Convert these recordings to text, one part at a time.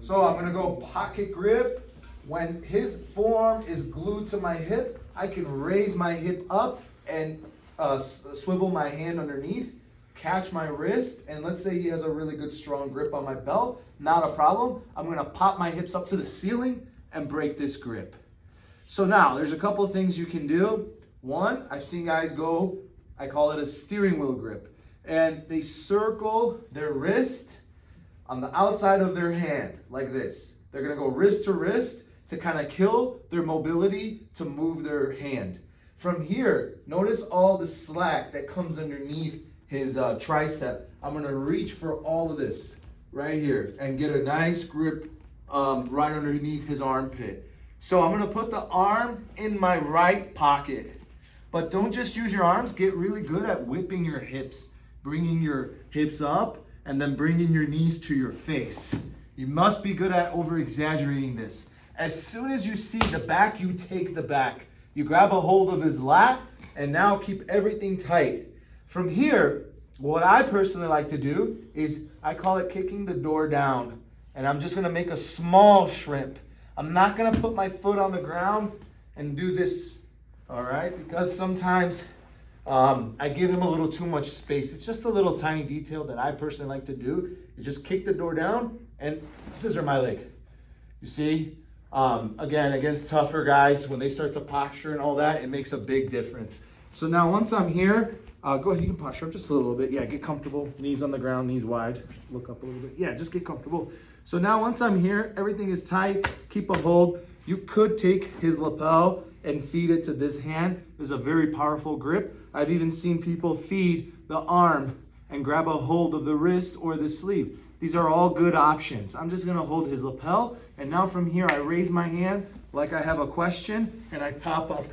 So I'm gonna go pocket grip. When his forearm is glued to my hip, I can raise my hip up and swivel my hand underneath, catch my wrist, and let's say he has a really good strong grip on my belt, not a problem. I'm gonna pop my hips up to the ceiling and break this grip. So now, there's a couple of things you can do. One, I've seen guys go, I call it a steering wheel grip, and they circle their wrist on the outside of their hand, like this. They're gonna go wrist to wrist to kind of kill their mobility to move their hand. From here, notice all the slack that comes underneath his tricep. I'm gonna reach for all of this right here and get a nice grip right underneath his armpit. So I'm gonna put the arm in my right pocket, but don't just use your arms, get really good at whipping your hips, bringing your hips up and then bringing your knees to your face. You must be good at over-exaggerating this. As soon as you see the back, you take the back. You grab a hold of his lat and now keep everything tight. From here, what I personally like to do is I call it kicking the door down. And I'm just gonna make a small shrimp. I'm not gonna put my foot on the ground and do this, all right? Because sometimes I give him a little too much space. It's just a little tiny detail that I personally like to do. You just kick the door down and scissor my leg. You see? Again, against tougher guys, when they start to posture and all that, it makes a big difference. So now once I'm here, go ahead, you can posture up just a little bit. Yeah, get comfortable. Knees on the ground, knees wide. Look up a little bit. Yeah, just get comfortable. So now once I'm here, everything is tight. Keep a hold. You could take his lapel and feed it to this hand. This is a very powerful grip. I've even seen people feed the arm and grab a hold of the wrist or the sleeve. These are all good options. I'm just gonna hold his lapel, and now from here, I raise my hand like I have a question, and I pop up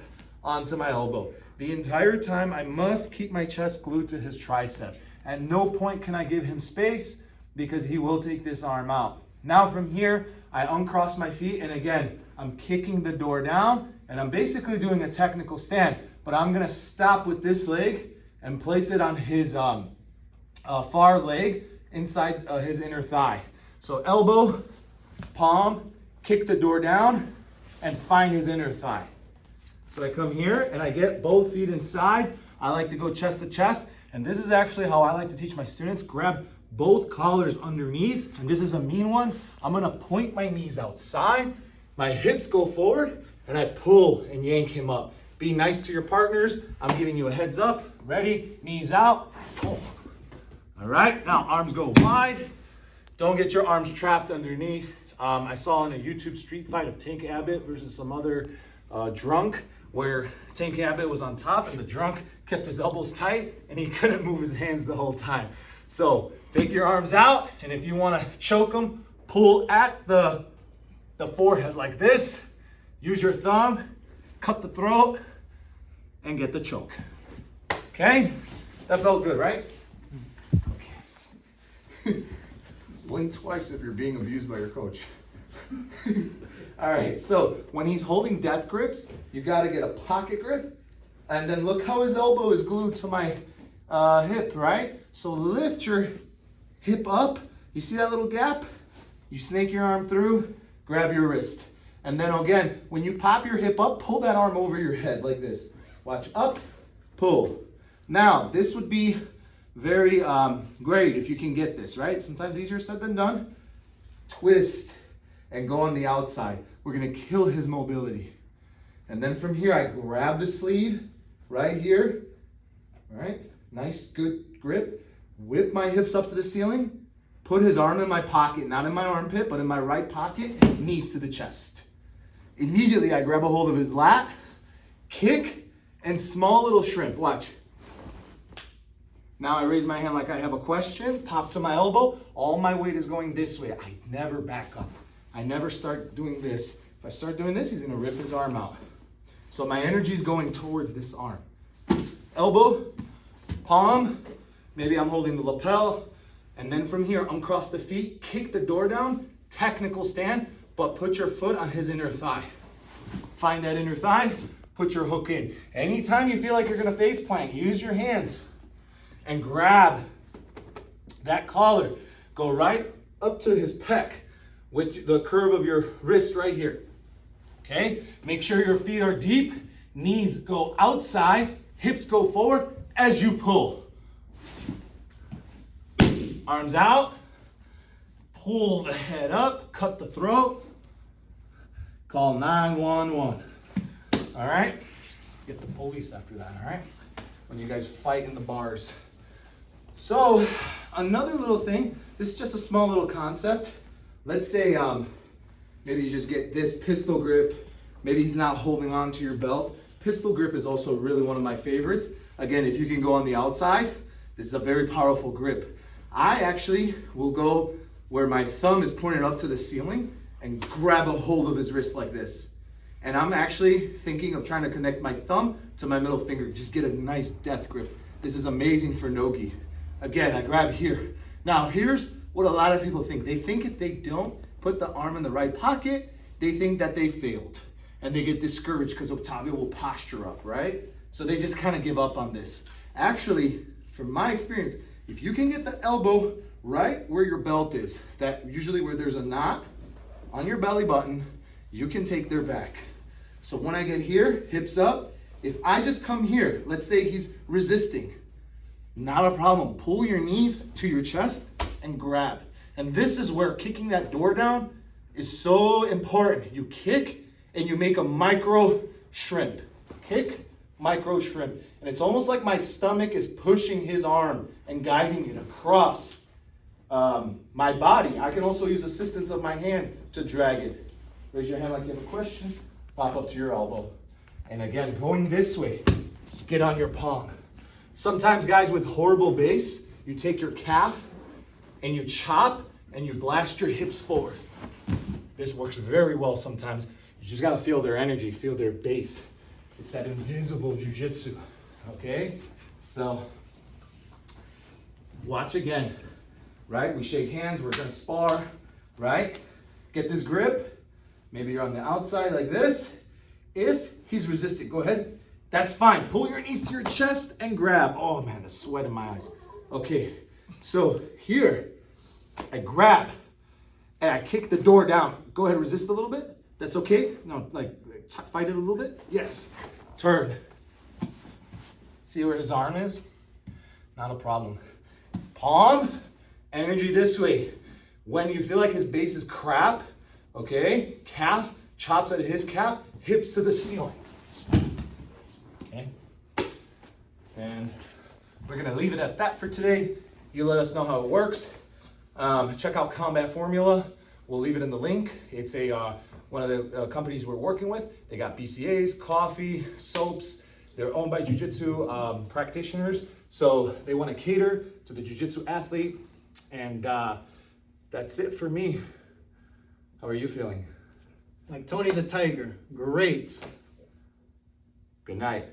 onto my elbow. The entire time, I must keep my chest glued to his tricep. At no point can I give him space because he will take this arm out. Now from here, I uncross my feet, and again, I'm kicking the door down, and I'm basically doing a technical stand, but I'm gonna stop with this leg and place it on his far leg inside his inner thigh. So elbow, palm, kick the door down, and find his inner thigh. So I come here and I get both feet inside. I like to go chest to chest, and this is actually how I like to teach my students. Grab both collars underneath, and this is a mean one. I'm gonna point my knees outside, my hips go forward, and I pull and yank him up. Be nice to your partners. I'm giving you a heads up. Ready, knees out, pull. All right, now arms go wide. Don't get your arms trapped underneath. I saw in a YouTube street fight of Tank Abbott versus some other drunk, where Tank Abbott was on top and the drunk kept his elbows tight and he couldn't move his hands the whole time. So take your arms out, and if you wanna choke them, pull at the forehead like this. Use your thumb, cut the throat, and get the choke. Okay? That felt good, right? Okay. Blink twice if you're being abused by your coach. All right, so when he's holding death grips, you gotta get a pocket grip, and then look how his elbow is glued to my hip, right? So lift your hip up. You see that little gap? You snake your arm through, grab your wrist. And then again, when you pop your hip up, pull that arm over your head like this. Watch, up, pull. Now, this would be very great if you can get this, right? Sometimes easier said than done. Twist and go on the outside. We're gonna kill his mobility. And then from here, I grab the sleeve right here, all right? Nice, good grip. Whip my hips up to the ceiling, put his arm in my pocket, not in my armpit, but in my right pocket, knees to the chest. Immediately, I grab a hold of his lat, kick, and small little shrimp, watch. Now I raise my hand like I have a question, pop to my elbow, all my weight is going this way. I never back up. I never start doing this. If I start doing this, he's gonna rip his arm out. So my energy is going towards this arm. Elbow, palm, maybe I'm holding the lapel, and then from here, uncross the feet, kick the door down, technical stand, but put your foot on his inner thigh. Find that inner thigh, put your hook in. Anytime you feel like you're gonna face plant, use your hands and grab that collar. Go right up to his pec. with the curve of your wrist right here. Okay? Make sure your feet are deep, knees go outside, hips go forward as you pull. Arms out, pull the head up, cut the throat, call 911. All right? Get the police after that, all right? When you guys fight in the bars. So, another little thing, this is just a small little concept. Let's say maybe you just get this pistol grip. Maybe he's not holding on to your belt. Pistol grip is also really one of my favorites. Again, if you can go on the outside, this is a very powerful grip. I actually will go where my thumb is pointed up to the ceiling and grab a hold of his wrist like this. And I'm actually thinking of trying to connect my thumb to my middle finger, just get a nice death grip. This is amazing for no-gi. Again, I grab here. Now, here's what a lot of people think. They think if they don't put the arm in the right pocket, they think that they failed. And they get discouraged because Octavio will posture up, right? So they just kind of give up on this. Actually, from my experience, if you can get the elbow right where your belt is, that usually where there's a knot on your belly button, you can take their back. So when I get here, hips up, if I just come here, let's say he's resisting, not a problem. Pull your knees to your chest and grab. And this is where kicking that door down is so important. You kick and you make a micro shrimp. Kick, micro shrimp. And it's almost like my stomach is pushing his arm and guiding it across my body. I can also use assistance of my hand to drag it. Raise your hand like you have a question. Pop up to your elbow. And again, going this way, get on your palm. Sometimes guys with horrible base, you take your calf and you chop and you blast your hips forward. This works very well sometimes. You just gotta feel their energy, feel their base. It's that invisible jiu-jitsu, okay? So, watch again, right? We shake hands, we're gonna spar, right? Get this grip. Maybe you're on the outside like this. If he's resisting, go ahead. That's fine. Pull your knees to your chest and grab. Oh man, the sweat in my eyes. Okay, so here, I grab and I kick the door down. Go ahead, resist a little bit. That's okay. No, like fight it a little bit. Yes. Turn. See where his arm is? Not a problem. Palm, energy this way. When you feel like his base is crap, okay, calf, chops at his calf, hips to the ceiling. Okay. And we're gonna leave it at that for today. You let us know how it works. Check out Combat Formula. We'll leave it in the link. It's one of the companies we're working with. They got BCAs, coffee, soaps. They're owned by Jiu-Jitsu practitioners. So they want to cater to the Jiu-Jitsu athlete. And that's it for me. How are you feeling? Like Tony the Tiger. Great. Good night.